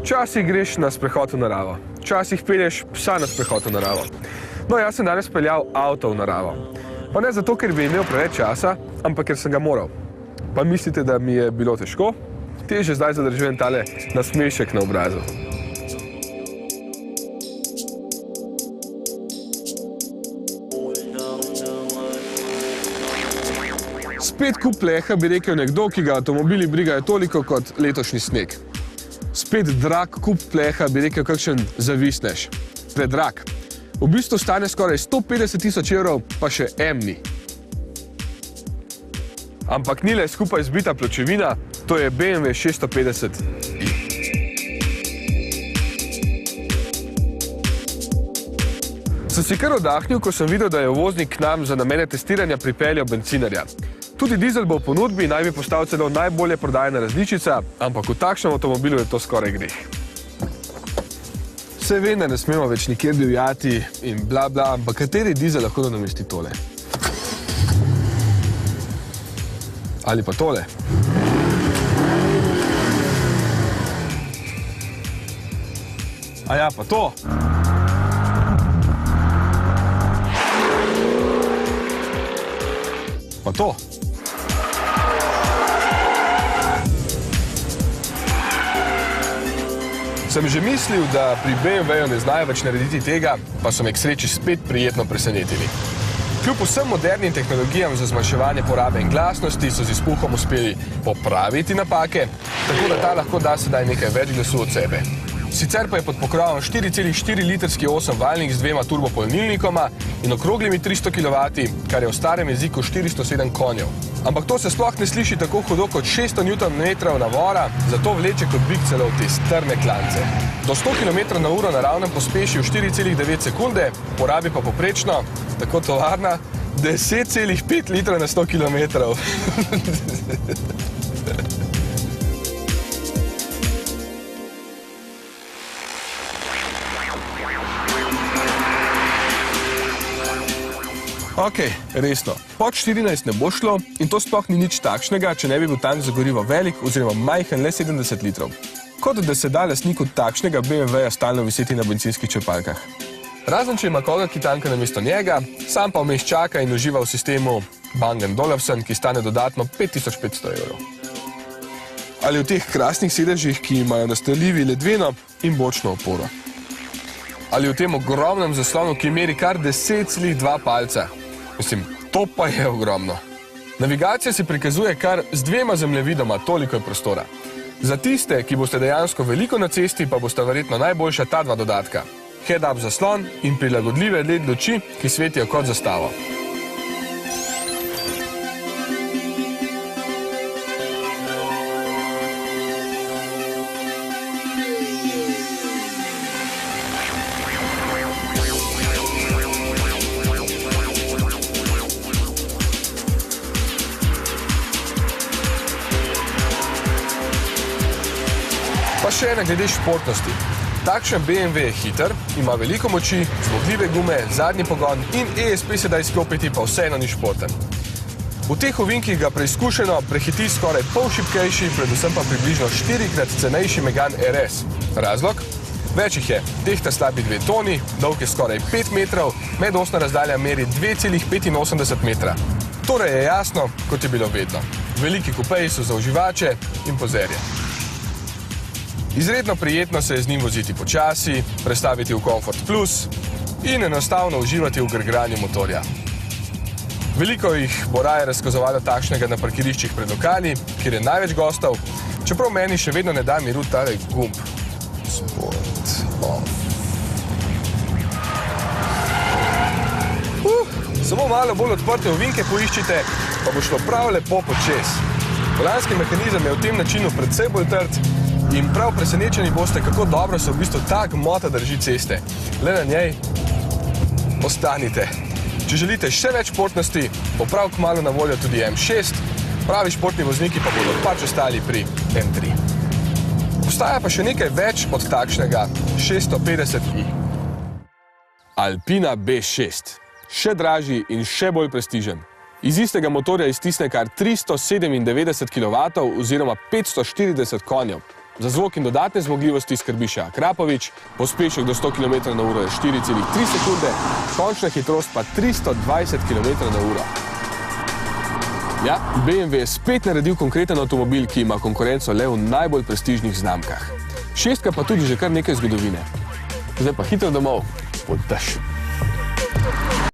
Včasih greš na sprehod v naravo, včasih pelješ psa na sprehod v naravo. No, jaz sem danes peljal avto v naravo. Pa ne zato, ker bi imel preveč časa, ampak ker sem ga moral. Pa mislite, da mi je bilo težko? Težje zdaj zadržujem tale nasmešek na obrazu. Spet kup pleha, bi rekel nekdo, ki ga avtomobili brigajo toliko kot letošnji sneg. Spet drag kup pleha, bi rekel kakšen zavisnež. Predrag. V bistvu stane skoraj 150 000 evrov, pa še ni. Ampak ni le skupaj zbita pločevina, to je BMW 650i. Sem si kar oddahnil, ko sem videl, da je uvoznik k nam za namene testiranja pripeljal bencinarja. Tudi dizel bo v ponudbi, naj bi postal celo najbolje prodajana različica, ampak v takšnem avtomobilu je to skoraj greh. Vse vem, da ne smemo več nikjer divjati in bla bla, ampak kateri dizel lahko nadomesti tole? Ali pa tole? A ja, pa to? Pa to? Sem že mislil, da pri BMW-ju ne znajo več narediti tega, pa so me k sreči spet prijetno presenetili. Kljub vsem modernim tehnologijam za zmanjševanje porabe in glasnosti so z izpuhom uspeli popraviti napake, tako da ta lahko da sedaj nekaj več glasu od sebe. Sicer pa je pod pokrovom 4,4 litrski 8-valjnik z dvema turbopolnilnikoma in okroglimi 300 kW, kar je v starem jeziku 407 konjev. Ampak to se sploh ne sliši tako hudo kot 600 Nm navora, zato vleče kot bik celo v te strme klance. Do 100 km/h na ravnem pospeši v 4,9 sekunde, porabi pa poprečno, tako tovarna, 10,5 litra na 100 km. Ok, resno. Pod 14 ne bo šlo in to sploh ni nič takšnega, če ne bi bil tank za gorivo velik oziroma majhen le 70 litrov. Kot da se da lastniku takšnega BMW-ja stalno viseti na bencinskih črpalkah. Razen, če ima koga, ki tanka namesto njega, sam pa vmes čaka in uživa v sistemu Bang & Olufsen, ki stane dodatno 5500 evrov. Ali v teh krasnih sedežih, ki imajo na strelivi ledveno in bočno oporo. Ali v tem ogromnem zaslonu, ki meri kar 10,2 palca. Mislim, to pa je ogromno. Navigacija se prikazuje kar z 2 zemljevidoma, toliko je prostora. Za tiste, ki boste dejansko veliko na cesti, pa bosta verjetno najboljša ta 2 dodatka. Head-up zaslon in prilagodljive LED luči, ki svetijo kot zastavo. Pa še ena glede športnosti. Takšen BMW je hiter, ima veliko moči, zmogljive gume, zadnji pogon in ESP se da izklopiti, pa vseeno ni športen. V teh ovinkih ga preizkušeno prehiti skoraj pol šibkejši, predvsem pa približno 4-krat cenejši Megane RS. Razlog? Več jih je, tehta slabi 2 toni, dolg je skoraj 5 metrov, medosna razdalja meri 2,85 metra. Torej je jasno, kot je bilo vedno. Veliki kupeji so za uživače in pozerje. Izredno prijetno se je z njim voziti počasi, prestaviti v Comfort Plus in enostavno uživati v grgranju motorja. Veliko jih bo raje razkazovalo takšnega na parkiriščih pred lokali, kjer je največ gostov, čeprav meni še vedno ne da miru tale gumb. Sport off. Samo malo bolj odprte ovinke poiščite, pa bo šlo prav lepo počez. Volanski mehanizem je v tem načinu predvsej bolj trd in prav presenečeni boste, kako dobro se v bistvu ta gmota drži ceste. Le na njej ostanite. Če želite še več športnosti, bo prav kmalu na voljo tudi M6, pravi športni vozniki pa bodo pač ostali pri M3. Obstaja pa še nekaj več od takšnega 650i. Alpina B6. Še dražji in še bolj prestižen. Iz istega motorja iztisne kar 397 kW oziroma 540 konjev. Za zvok in dodatne zmogljivosti skrbi še Akrapovič, pospešek do 100 km/h je 4,3 sekunde, končna hitrost pa 320 km/h. Ja, BMW je spet naredil konkreten avtomobil, ki ima konkurenco le v najbolj prestižnih znamkah. Šestka pa tudi že kar nekaj zgodovine. Zdaj pa hitro domov, pod dež.